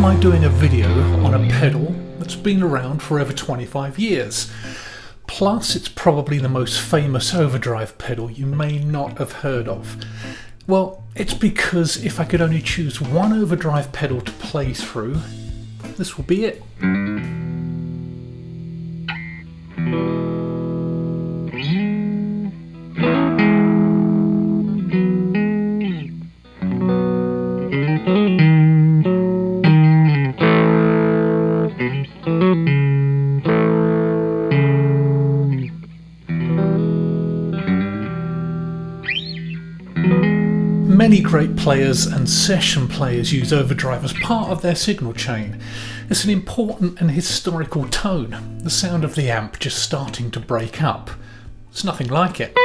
am I doing a video on a pedal that's been around for over 25 years? Plus, it's probably the most famous overdrive pedal you may not have heard of. Well, it's because if I could only choose one overdrive pedal to play through, this will be it. Many great players and session players use overdrive as part of their signal chain. It's an important and historical tone, the sound of the amp just starting to break up. There's nothing like it.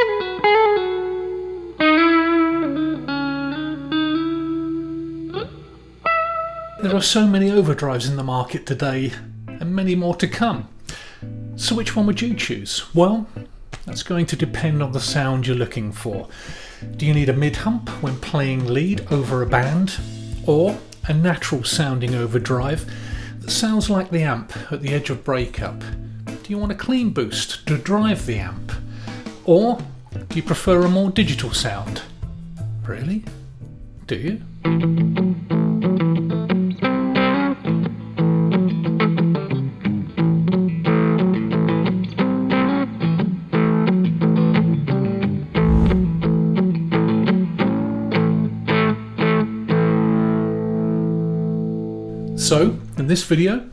There are so many overdrives in the market today, and many more to come. So which one would you choose? Well, that's going to depend on the sound you're looking for. Do you need a mid-hump when playing lead over a band? Or a natural sounding overdrive that sounds like the amp at the edge of breakup? Do you want a clean boost to drive the amp? Or do you prefer a more digital sound? Really? Do you? So, in this video,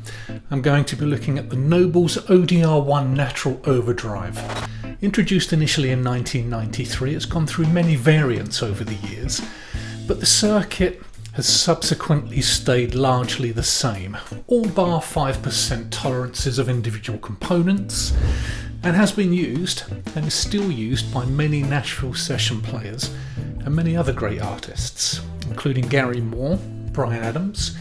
I'm going to be looking at the Nobels ODR-1 Natural overdrive. Introduced initially in 1993, it's gone through many variants over the years, but the circuit has subsequently stayed largely the same, all bar 5% tolerances of individual components, and has been used, and is still used by many Nashville session players and many other great artists, including Gary Moore, Bryan Adams,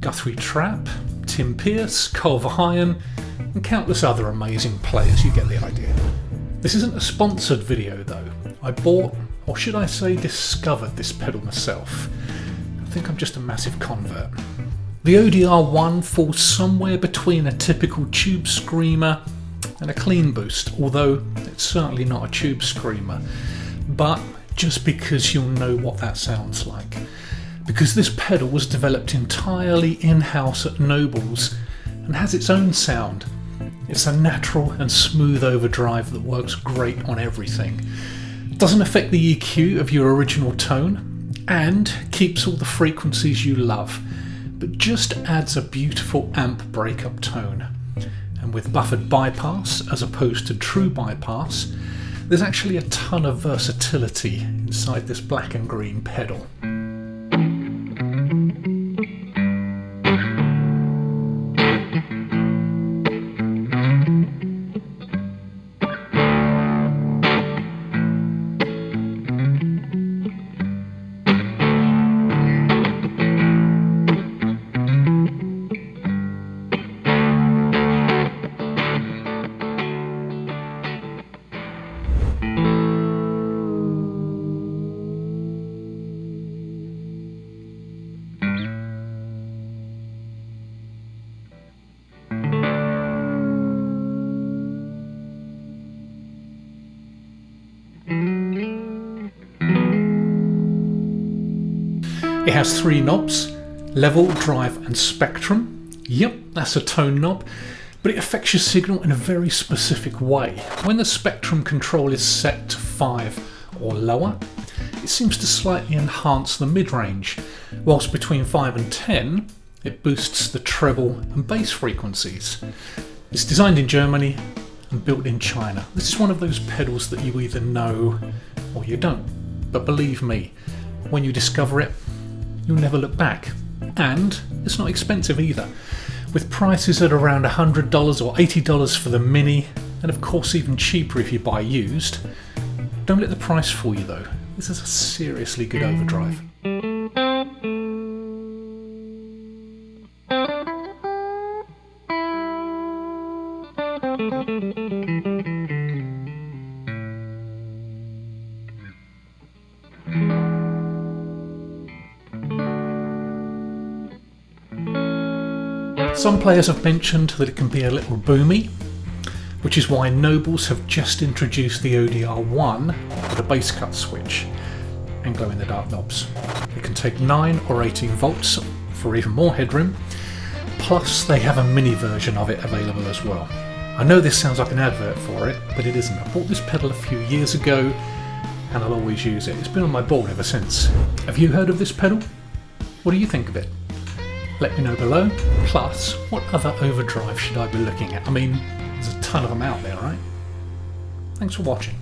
Guthrie Trapp, Tim Pierce, Culver Hyan, and countless other amazing players. You get the idea. This isn't a sponsored video though. I bought, or should I say discovered, this pedal myself. I think I'm just a massive convert. The ODR-1 falls somewhere between a typical tube screamer and a clean boost, although it's certainly not a tube screamer. But just because you'll know what that sounds like. Because this pedal was developed entirely in-house at Nobels and has its own sound. It's a natural and smooth overdrive that works great on everything. It doesn't affect the EQ of your original tone and keeps all the frequencies you love, but just adds a beautiful amp breakup tone. And with buffered bypass as opposed to true bypass, there's actually a ton of versatility inside this black and green pedal. It has three knobs, level, drive and spectrum. Yep, that's a tone knob, but it affects your signal in a very specific way. When the spectrum control is set to 5 or lower, it seems to slightly enhance the mid-range, whilst between 5 and 10, it boosts the treble and bass frequencies. It's designed in Germany and built in China. This is one of those pedals that you either know or you don't. But believe me, when you discover it, you'll never look back. And it's not expensive either, with prices at around $100 or $80 for the Mini, and of course even cheaper if you buy used. Don't let the price fool you though. This is a seriously good overdrive. Some players have mentioned that it can be a little boomy, which is why Nobels have just introduced the ODR-1 with a bass cut switch and glow-in-the-dark knobs. It can take 9 or 18 volts for even more headroom, plus they have a mini version of it available as well. I know this sounds like an advert for it, but it isn't. I bought this pedal a few years ago and I'll always use it. It's been on my board ever since. Have you heard of this pedal? What do you think of it? Let me know below. Plus, what other overdrive should I be looking at? I mean, there's a ton of them out there, right? Thanks for watching.